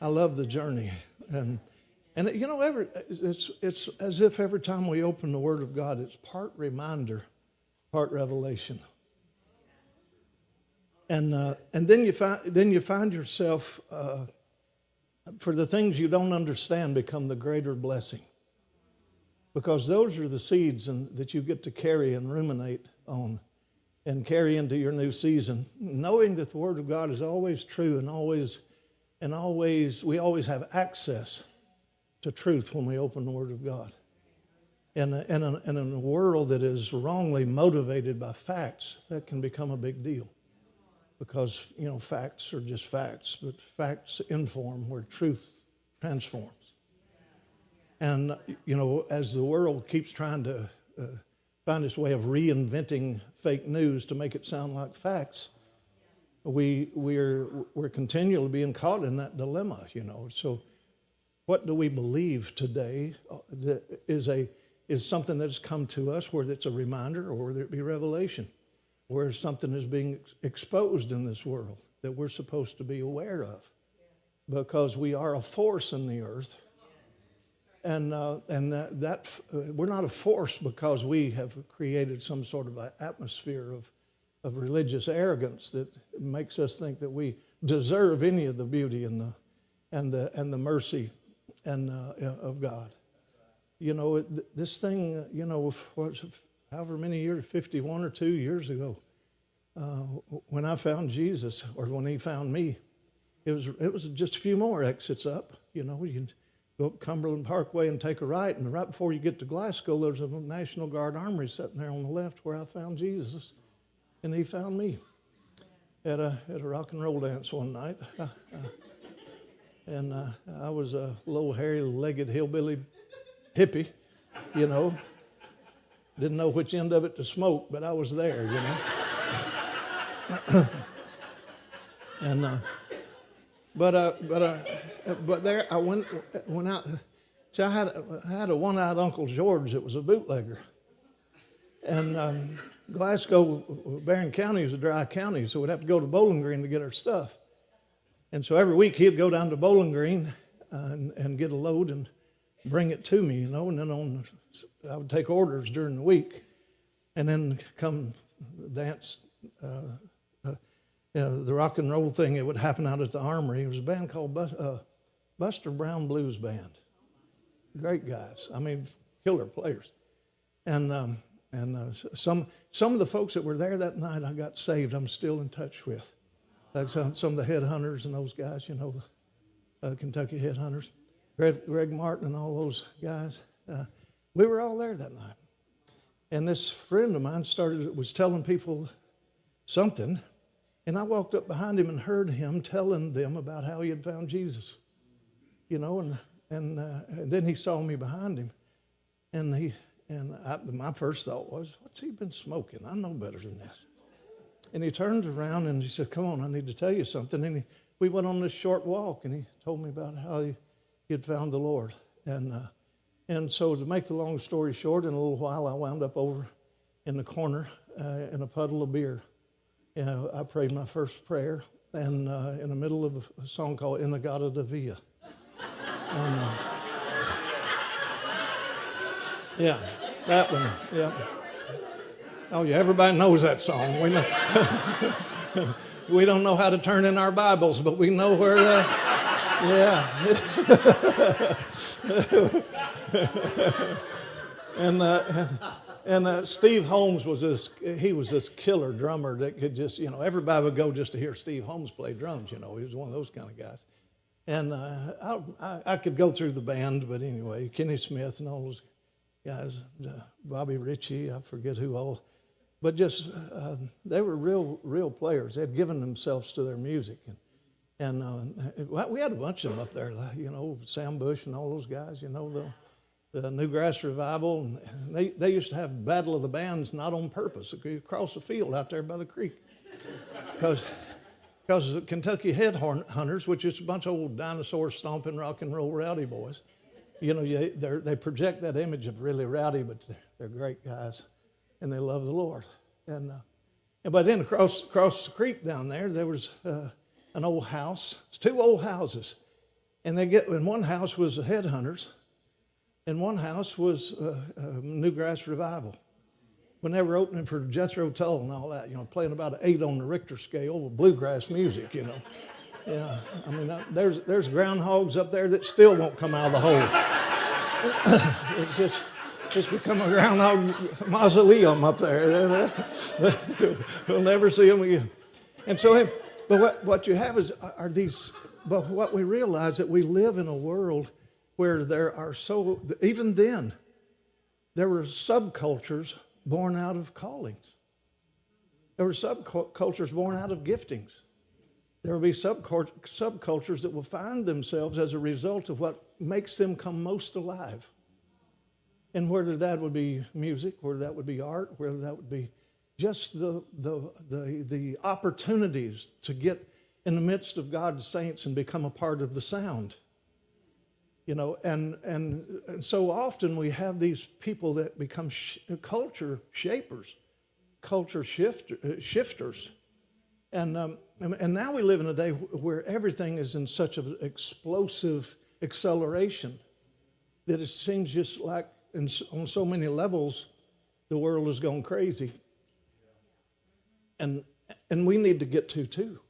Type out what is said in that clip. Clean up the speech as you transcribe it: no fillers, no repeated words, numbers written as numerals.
I love the journey. And it's as if every time we open the Word of God, it's part reminder, part revelation. And then you find yourself, for the things you don't understand become the greater blessing. Because those are the seeds that you get to carry and ruminate on and carry into your new season, knowing that the Word of God is always true and we always have access to truth when we open the Word of God. And in a world that is wrongly motivated by facts, that can become a big deal. Because, facts are just facts, but facts inform where truth transforms. And, as the world keeps trying to find its way of reinventing fake news to make it sound like facts, we're continually being caught in that dilemma, So what do we believe today that is something that's come to us, whether it's a reminder or whether it be revelation, where something is being exposed in this world that we're supposed to be aware of, because we are a force in the earth. And that we're not a force because we have created some sort of an atmosphere of religious arrogance that makes us think that we deserve any of the beauty and the mercy of God. This thing, however many years, 51 or 2 years ago, when I found Jesus, or when he found me, it was just a few more exits up. You can go up Cumberland Parkway and take a right, and right before you get to Glasgow, there's a National Guard armory sitting there on the left where I found Jesus, and he found me at a rock and roll dance one night. And I was a little hairy-legged hillbilly hippie, Didn't know which end of it to smoke, but I was there, And but there I went out. See, I had a one-eyed Uncle George that was a bootlegger, and Glasgow, Barron County is a dry county, so we'd have to go to Bowling Green to get our stuff. And so every week he'd go down to Bowling Green and get a load and bring it to me, and then I would take orders during the week, and then come dance. The rock and roll thing, it would happen out at the Armory. It was a band called Buster Brown Blues Band. Great guys. Killer players. And some of the folks that were there that night, I got saved. I'm still in touch with. Like some of the headhunters and those guys, Kentucky headhunters. Greg Martin and all those guys. We were all there that night. And this friend of mine was telling people something. And I walked up behind him and heard him telling them about how he had found Jesus, and then he saw me behind him, and my first thought was, what's he been smoking? I know better than this. And he turned around and he said, come on, I need to tell you something. And we went on this short walk, and he told me about how he had found the Lord. And so to make the long story short, in a little while I wound up over in the corner in a puddle of beer. I prayed my first prayer, and in the middle of a song called Inagata de Villa. Yeah, that one, yeah. Oh, yeah, everybody knows that song. We know. We don't know how to turn in our Bibles, but we know where And Steve Holmes was this killer drummer that could just, everybody would go just to hear Steve Holmes play drums, he was one of those kind of guys. And I could go through the band, but anyway, Kenny Smith and all those guys, Bobby Ritchie, I forget who all, but just, they were real players. They had given themselves to their music. And we had a bunch of them up there, Sam Bush and all those guys, the Newgrass Revival, and they used to have Battle of the Bands, not on purpose, across the field out there by the creek. Because the Kentucky Headhunters, which is a bunch of old dinosaur stomping rock and roll rowdy boys, they project that image of really rowdy, but they're great guys, and they love the Lord. But then across the creek down there was an old house. It's two old houses. And one house was the Headhunters, and one house was Newgrass Revival. When they were opening for Jethro Tull and all that, playing about an 8 on the Richter scale with bluegrass music, Yeah, I mean, there's groundhogs up there that still won't come out of the hole. It's become a groundhog mausoleum up there. We'll never see them again. And so, but what you have are these. But what we realize that we live in a world where there are even then, there were subcultures born out of callings. There were subcultures born out of giftings. There will be subcultures that will find themselves as a result of what makes them come most alive. And whether that would be music, whether that would be art, whether that would be just the opportunities to get in the midst of God's saints and become a part of the sound. And so often we have these people that become culture shapers, culture shifters. And now we live in a day where everything is in such an explosive acceleration that it seems just like on so many levels the world is going crazy. And we need to get to too.